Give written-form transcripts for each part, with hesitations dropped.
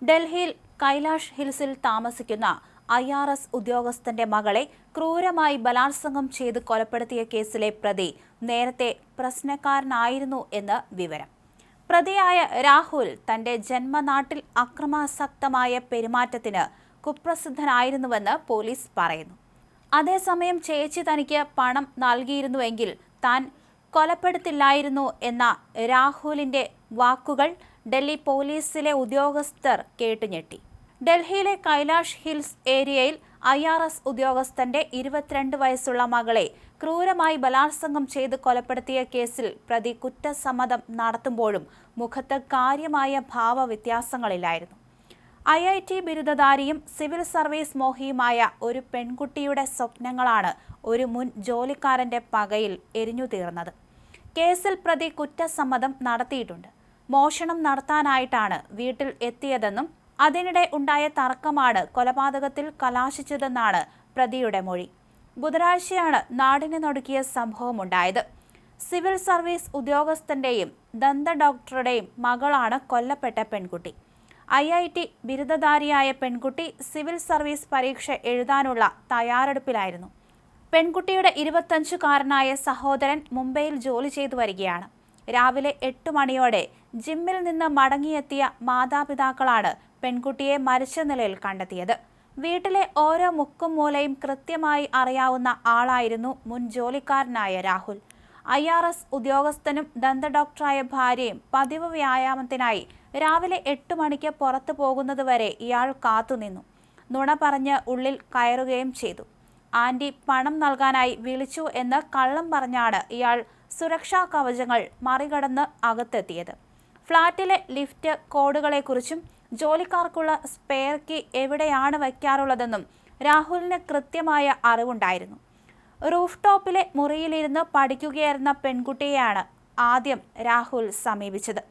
ഡൽഹിയിൽ കൈലാഷ് ഹിൽസിൽ താമസിക്കുന്ന IRS ഉദ്യോഗസ്ഥന്റെ മകളെ ക്രൂരമായി ബലാത്സംഗം ചെയ്ത് കൊലപ്പെടുത്തിയ കേസിലെ പ്രതി നേരത്തെ പ്രശ്നക്കാരനായിരുന്നു എന്ന് വിവരം. പ്രതിയായ രാഹുൽ തന്റെ ജന്മനാട്ടിൽ അക്രമാസക്തമായ പെരുമാറ്റത്തിന് കുപ്രസിദ്ധനായിരുന്നുവെന്ന് പോലീസ് പറയുന്നു. അതേസമയം ചേച്ചി തനിക്ക് പണം നൽകിയിരുന്നുവെങ്കിൽ താൻ കൊലപ്പെടുത്തില്ലായിരുന്നു എന്ന രാഹുലിന്റെ വാക്കുകൾ ഡൽഹി പോലീസിലെ ഉദ്യോഗസ്ഥർ കേട്ടുഞെട്ടി. ഡൽഹിയിലെ കൈലാഷ് ഹിൽസ് ഏരിയയിൽ IRS ഉദ്യോഗസ്ഥന്റെ 22 വയസ്സുള്ള മകളെ ക്രൂരമായി ബലാത്സംഗം ചെയ്ത് കൊലപ്പെടുത്തിയ കേസിൽ പ്രതി കുറ്റസമ്മതം നടത്തുമ്പോഴും മുഖത്ത് കാര്യമായ ഭാവവ്യത്യാസങ്ങളില്ലായിരുന്നു. IIT ബിരുദധാരിയും സിവിൽ സർവീസ് മോഹിയുമായ ഒരു പെൺകുട്ടിയുടെ സ്വപ്നങ്ങളാണ് ഒരു മുൻ ജോലിക്കാരന്റെ പകയിൽ എരിഞ്ഞുതീർന്നത്. കേസിൽ പ്രതി കുറ്റസമ്മതം നടത്തിയിട്ടുണ്ട്. മോഷണം നടത്താനായിട്ടാണ് വീട്ടിൽ എത്തിയതെന്നും അതിനിടെ ഉണ്ടായ തർക്കമാണ് കൊലപാതകത്തിൽ കലാശിച്ചതെന്നാണ് പ്രതിയുടെ മൊഴി. ബുധനാഴ്ചയാണ് നാടിനെ നടുക്കിയ സംഭവമുണ്ടായത്. സിവിൽ സർവീസ് ഉദ്യോഗസ്ഥന്റെയും ദന്ത ഡോക്ടറുടെയും മകളാണ് കൊല്ലപ്പെട്ട പെൺകുട്ടി. IIT ബിരുദധാരിയായ പെൺകുട്ടി സിവിൽ സർവീസ് പരീക്ഷ എഴുതാനുള്ള തയ്യാറെടുപ്പിലായിരുന്നു. പെൺകുട്ടിയുടെ 25-കാരനായ സഹോദരൻ മുംബൈയിൽ ജോലി ചെയ്തു വരികയാണ്. രാവിലെ 8 മണിയോടെ ജിമ്മിൽ നിന്ന് മടങ്ങിയെത്തിയ മാതാപിതാക്കളാണ് പെൺകുട്ടിയെ മരിച്ച നിലയിൽ കണ്ടെത്തിയത്. വീട്ടിലെ ഓരോ മുക്കും മൂലയും കൃത്യമായി അറിയാവുന്ന ആളായിരുന്നു മുൻ ജോലിക്കാരനായ രാഹുൽ. IRS ഉദ്യോഗസ്ഥനും ദന്ത ഡോക്ടറായ ഭാര്യയും പതിവ് വ്യായാമത്തിനായി രാവിലെ 8 മണിക്ക് പുറത്തു പോകുന്നതുവരെ ഇയാൾ കാത്തുനിന്നു. നുണ പറഞ്ഞ് ഉള്ളിൽ കയറുകയും ചെയ്തു. ആന്റി പണം നൽകാനായി വിളിച്ചു എന്ന് കള്ളം പറഞ്ഞാണ് ഇയാൾ സുരക്ഷാ കവചങ്ങൾ മറികടന്ന് അകത്തെത്തിയത്. ഫ്ളാറ്റിലെ ലിഫ്റ്റ് കോഡുകളെക്കുറിച്ചും ജോലിക്കാർക്കുള്ള സ്പെയർ കീ എവിടെയാണ് വയ്ക്കാറുള്ളതെന്നും രാഹുലിന് കൃത്യമായ അറിവുണ്ടായിരുന്നു. റൂഫ് ടോപ്പിലെ മുറിയിലിരുന്ന് പഠിക്കുകയായിരുന്ന പെൺകുട്ടിയെയാണ് ആദ്യം രാഹുൽ സമീപിച്ചത്.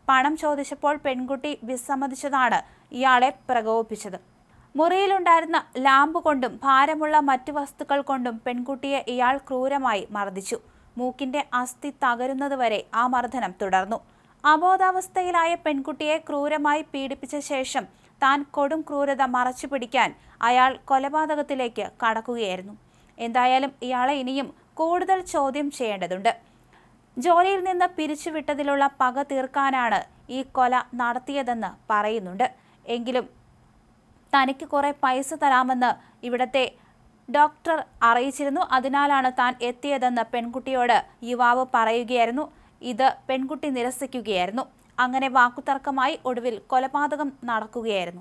പണം ചോദിച്ചപ്പോൾ പെൺകുട്ടി വിസമ്മതിച്ചതാണ് ഇയാളെ പ്രകോപിപ്പിച്ചത്. മുറിയിലുണ്ടായിരുന്ന ലാമ്പ് കൊണ്ടും ഭാരമുള്ള മറ്റു വസ്തുക്കൾ കൊണ്ടും പെൺകുട്ടിയെ ഇയാൾ ക്രൂരമായി മർദ്ദിച്ചു. മൂക്കിന്റെ അസ്ഥി തകരുന്നതുവരെ ആ മർദ്ദനം തുടർന്നു. അബോധാവസ്ഥയിലായ പെൺകുട്ടിയെ ക്രൂരമായി പീഡിപ്പിച്ച ശേഷം താൻ കൊടും ക്രൂരത മറച്ചുപിടിക്കാൻ അയാൾ കൊലപാതകത്തിലേക്ക് കടക്കുകയായിരുന്നു. എന്തായാലും ഇയാളെ ഇനിയും കൂടുതൽ ചോദ്യം ചെയ്യേണ്ടതുണ്ട്. ജോലിയിൽ നിന്ന് പിരിച്ചുവിട്ടതിലുള്ള പക തീർക്കാനാണ് ഈ കൊല നടത്തിയതെന്ന് പറയുന്നുണ്ട്. എങ്കിലും തനിക്ക് കുറെ പൈസ തരാമെന്ന് ഇവിടത്തെ ഡോക്ടർ അറിയിച്ചിരുന്നു. അതിനാലാണ് താൻ എത്തിയതെന്ന് പെൺകുട്ടിയോട് യുവാവ് പറയുകയായിരുന്നു. ഇത് പെൺകുട്ടി നിരസിക്കുകയായിരുന്നു. അങ്ങനെ വാക്കുതർക്കമായി ഒടുവിൽ കൊലപാതകം നടക്കുകയായിരുന്നു.